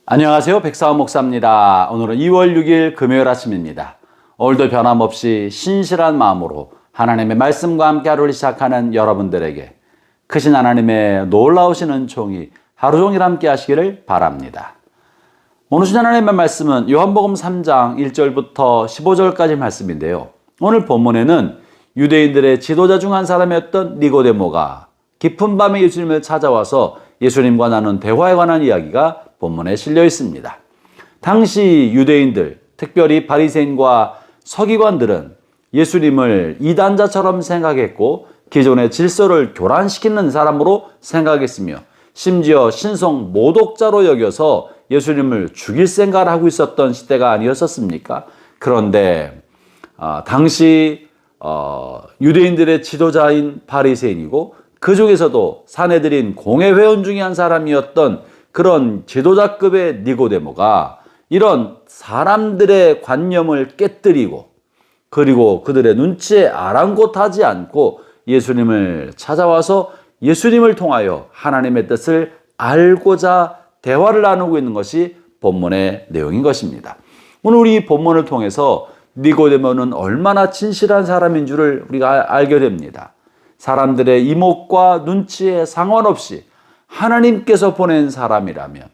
안녕하세요. 백사원 목사입니다. 오늘은 2월 6일 금요일 아침입니다. 오늘도 변함없이 신실한 마음으로 하나님의 말씀과 함께 하루를 시작하는 여러분들에게 크신 하나님의 놀라우신 은총이 하루 종일 함께 하시기를 바랍니다. 오늘 주신 하나님의 말씀은 요한복음 3장 1절부터 15절까지 말씀인데요. 오늘 본문에는 유대인들의 지도자 중 한 사람이었던 니고데모가 깊은 밤에 예수님을 찾아와서 예수님과 나눈 대화에 관한 이야기가 본문에 실려 있습니다. 당시 유대인들, 특별히 바리새인과 서기관들은 예수님을 이단자처럼 생각했고 기존의 질서를 교란시키는 사람으로 생각했으며 심지어 신성 모독자로 여겨서 예수님을 죽일 생각을 하고 있었던 시대가 아니었었습니까? 그런데 당시 유대인들의 지도자인 바리새인이고 그 중에서도 사내들인 공회회원 중에 한 사람이었던 그런 지도자급의 니고데모가 이런 사람들의 관념을 깨뜨리고 그리고 그들의 눈치에 아랑곳하지 않고 예수님을 찾아와서 예수님을 통하여 하나님의 뜻을 알고자 대화를 나누고 있는 것이 본문의 내용인 것입니다. 오늘 우리 본문을 통해서 니고데모는 얼마나 진실한 사람인 줄을 우리가 알게 됩니다. 사람들의 이목과 눈치에 상관없이 하나님께서 보낸 사람이라면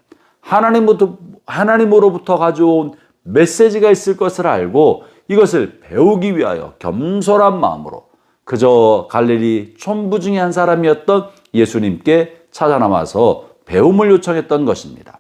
하나님으로부터 가져온 메시지가 있을 것을 알고 이것을 배우기 위하여 겸손한 마음으로 그저 갈릴리 촌부 중에 한 사람이었던 예수님께 찾아나와서 배움을 요청했던 것입니다.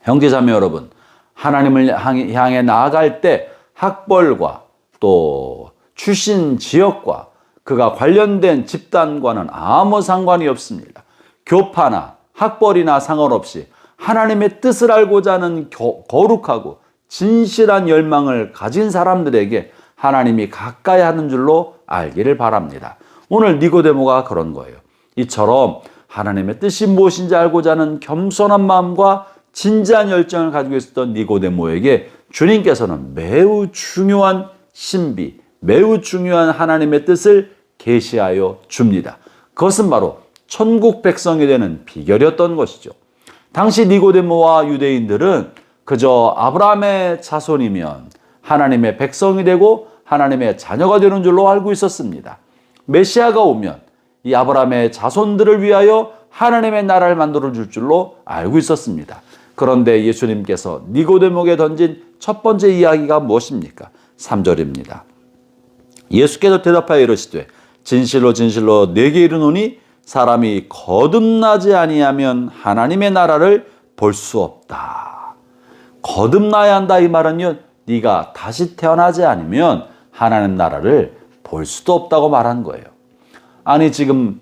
형제자매 여러분, 하나님을 향해 나아갈 때 학벌과 또 출신 지역과 그가 관련된 집단과는 아무 상관이 없습니다. 교파나 학벌이나 상관없이 하나님의 뜻을 알고자 하는 거룩하고 진실한 열망을 가진 사람들에게 하나님이 가까이 하는 줄로 알기를 바랍니다. 오늘 니고데모가 그런 거예요. 이처럼 하나님의 뜻이 무엇인지 알고자 하는 겸손한 마음과 진지한 열정을 가지고 있었던 니고데모에게 주님께서는 매우 중요한 신비, 매우 중요한 하나님의 뜻을 계시하여 줍니다. 그것은 바로 천국 백성이 되는 비결이었던 것이죠. 당시 니고데모와 유대인들은 그저 아브라함의 자손이면 하나님의 백성이 되고 하나님의 자녀가 되는 줄로 알고 있었습니다. 메시아가 오면 이 아브라함의 자손들을 위하여 하나님의 나라를 만들어 줄 줄로 알고 있었습니다. 그런데 예수님께서 니고데모에게 던진 첫 번째 이야기가 무엇입니까? 3절입니다. 예수께서 대답하여 이르시되 진실로 진실로 네게 이르노니 사람이 거듭나지 아니하면 하나님의 나라를 볼 수 없다. 거듭나야 한다 이 말은요, 네가 다시 태어나지 않으면 하나님 나라를 볼 수도 없다고 말한 거예요. 아니 지금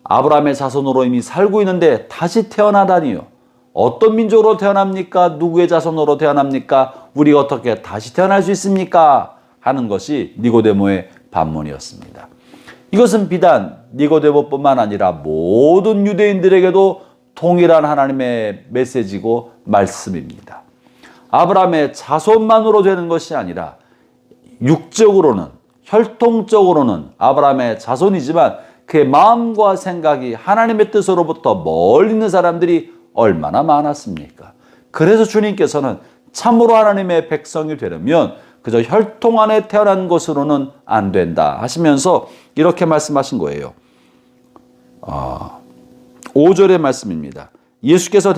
아브라함의 자손으로 이미 살고 있는데 다시 태어나다니요. 어떤 민족으로 태어납니까? 누구의 자손으로 태어납니까? 우리가 어떻게 다시 태어날 수 있습니까? 하는 것이 니고데모의 반문이었습니다. 이것은 비단 니고데모뿐만 아니라 모든 유대인들에게도 동일한 하나님의 메시지고 말씀입니다. 아브라함의 자손만으로 되는 것이 아니라 육적으로는, 혈통적으로는 아브라함의 자손이지만 그의 마음과 생각이 하나님의 뜻으로부터 멀리 있는 사람들이 얼마나 많았습니까? 그래서 주님께서는 참으로 하나님의 백성이 되려면 그저 혈통 안에 태어난 것으로는 안 된다 하시면서 이렇게 말씀하신 거예요. 5절의 말씀입니다. 예수께서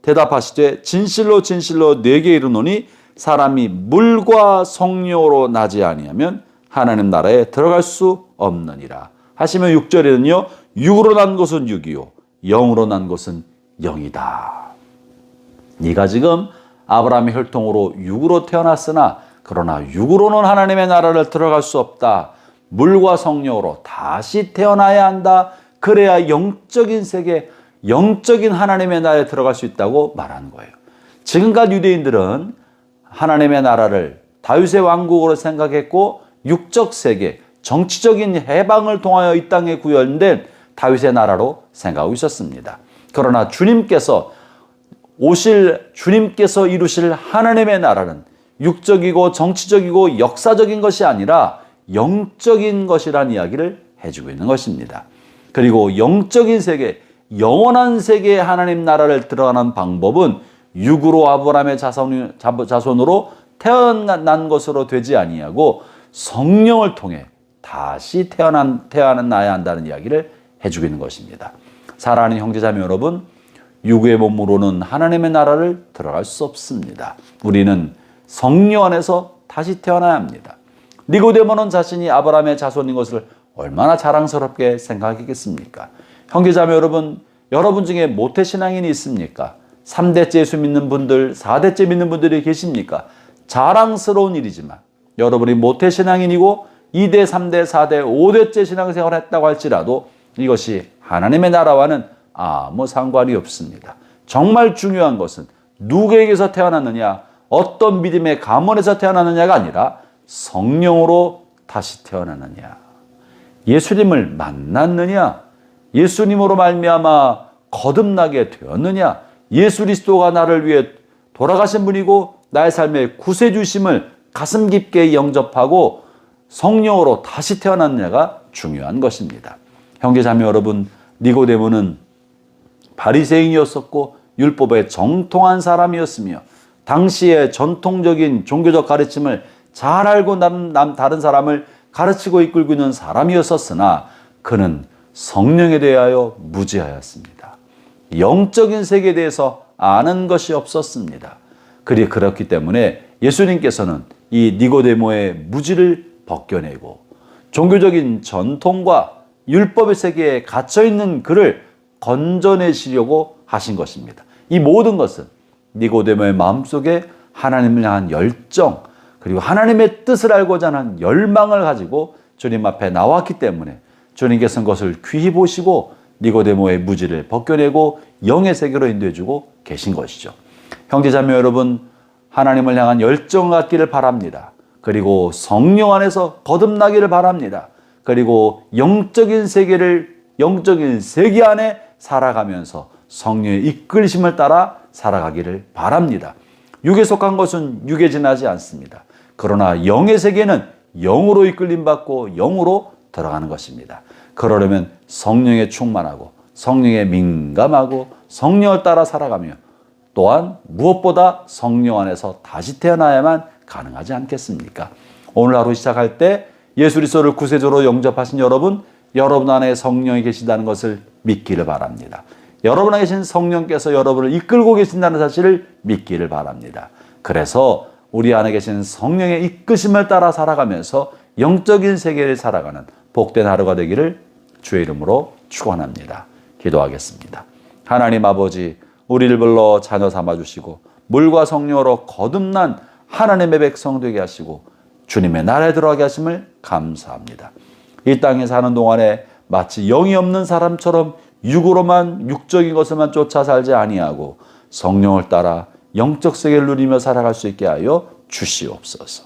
대답하시되 진실로 진실로 네게 이르노니 사람이 물과 성령으로 나지 아니하면 하나님 나라에 들어갈 수 없느니라 하시면 6절에는요. 육으로 난 것은 육이요 영으로 난 것은 영이다. 네가 지금 아브라함의 혈통으로 육으로 태어났으나 그러나 육으로는 하나님의 나라를 들어갈 수 없다. 물과 성령으로 다시 태어나야 한다. 그래야 영적인 세계, 영적인 하나님의 나라에 들어갈 수 있다고 말하는 거예요. 지금까지 유대인들은 하나님의 나라를 다윗의 왕국으로 생각했고 육적 세계, 정치적인 해방을 통하여 이 땅에 구현된 다윗의 나라로 생각하고 있었습니다. 그러나 주님께서 이루실 하나님의 나라는 육적이고 정치적이고 역사적인 것이 아니라 영적인 것이라는 이야기를 해주고 있는 것입니다. 그리고 영적인 세계, 영원한 세계의 하나님 나라를 들어가는 방법은 육으로 아브라함의 자손으로 태어난 것으로 되지 아니하고 성령을 통해 다시 태어나야 한다는 이야기를 해주고 있는 것입니다. 사랑하는 형제자매 여러분, 육의 몸으로는 하나님의 나라를 들어갈 수 없습니다. 우리는 성령 안에서 다시 태어나야 합니다. 니고데모는 자신이 아브라함의 자손인 것을 얼마나 자랑스럽게 생각했겠습니까? 형제자매 여러분, 여러분 중에 모태신앙인이 있습니까? 3대째 예수 믿는 분들, 4대째 믿는 분들이 계십니까? 자랑스러운 일이지만 여러분이 모태신앙인이고 2대, 3대, 4대, 5대째 신앙생활을 했다고 할지라도 이것이 하나님의 나라와는 아무 상관이 없습니다. 정말 중요한 것은 누구에게서 태어났느냐, 어떤 믿음의 가문에서 태어났느냐가 아니라 성령으로 다시 태어났느냐, 예수님을 만났느냐, 예수님으로 말미암아 거듭나게 되었느냐, 예수 그리스도가 나를 위해 돌아가신 분이고 나의 삶의 구세주심을 가슴 깊게 영접하고 성령으로 다시 태어났느냐가 중요한 것입니다. 형제자매 여러분, 니고데모는 바리새인이었었고 율법에 정통한 사람이었으며 당시의 전통적인 종교적 가르침을 잘 알고 다른 사람을 가르치고 이끌고 있는 사람이었었으나 그는 성령에 대하여 무지하였습니다. 영적인 세계에 대해서 아는 것이 없었습니다. 그렇기 때문에 예수님께서는 이 니고데모의 무지를 벗겨내고 종교적인 전통과 율법의 세계에 갇혀있는 그를 건져내시려고 하신 것입니다. 이 모든 것은 니고데모의 마음속에 하나님을 향한 열정, 그리고 하나님의 뜻을 알고자 하는 열망을 가지고 주님 앞에 나왔기 때문에 주님께서는 그것을 귀히 보시고 니고데모의 무지를 벗겨내고 영의 세계로 인도해주고 계신 것이죠. 형제자매 여러분, 하나님을 향한 열정을 갖기를 바랍니다. 그리고 성령 안에서 거듭나기를 바랍니다. 그리고 영적인 세계 안에 살아가면서 성령의 이끌심을 따라 살아가기를 바랍니다. 육에 속한 것은 육에 지나지 않습니다. 그러나 영의 세계는 영으로 이끌림 받고 영으로 들어가는 것입니다. 그러려면 성령에 충만하고 성령에 민감하고 성령을 따라 살아가며 또한 무엇보다 성령 안에서 다시 태어나야만 가능하지 않겠습니까? 오늘 하루 시작할 때 예수 그리스도를 구세주로 영접하신 여러분 안에 성령이 계신다는 것을 믿기를 바랍니다. 여러분 안에 계신 성령께서 여러분을 이끌고 계신다는 사실을 믿기를 바랍니다. 그래서 우리 안에 계신 성령의 이끄심을 따라 살아가면서 영적인 세계를 살아가는 복된 하루가 되기를 주의 이름으로 축원합니다. 기도하겠습니다. 하나님 아버지, 우리를 불러 자녀 삼아주시고 물과 성령으로 거듭난 하나님의 백성 되게 하시고 주님의 나라에 들어가게 하심을 감사합니다. 이 땅에 사는 동안에 마치 영이 없는 사람처럼 육으로만 육적인 것을만 쫓아 살지 아니하고 성령을 따라 영적 세계를 누리며 살아갈 수 있게 하여 주시옵소서.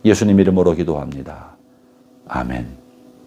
예수님 이름으로 기도합니다. 아멘.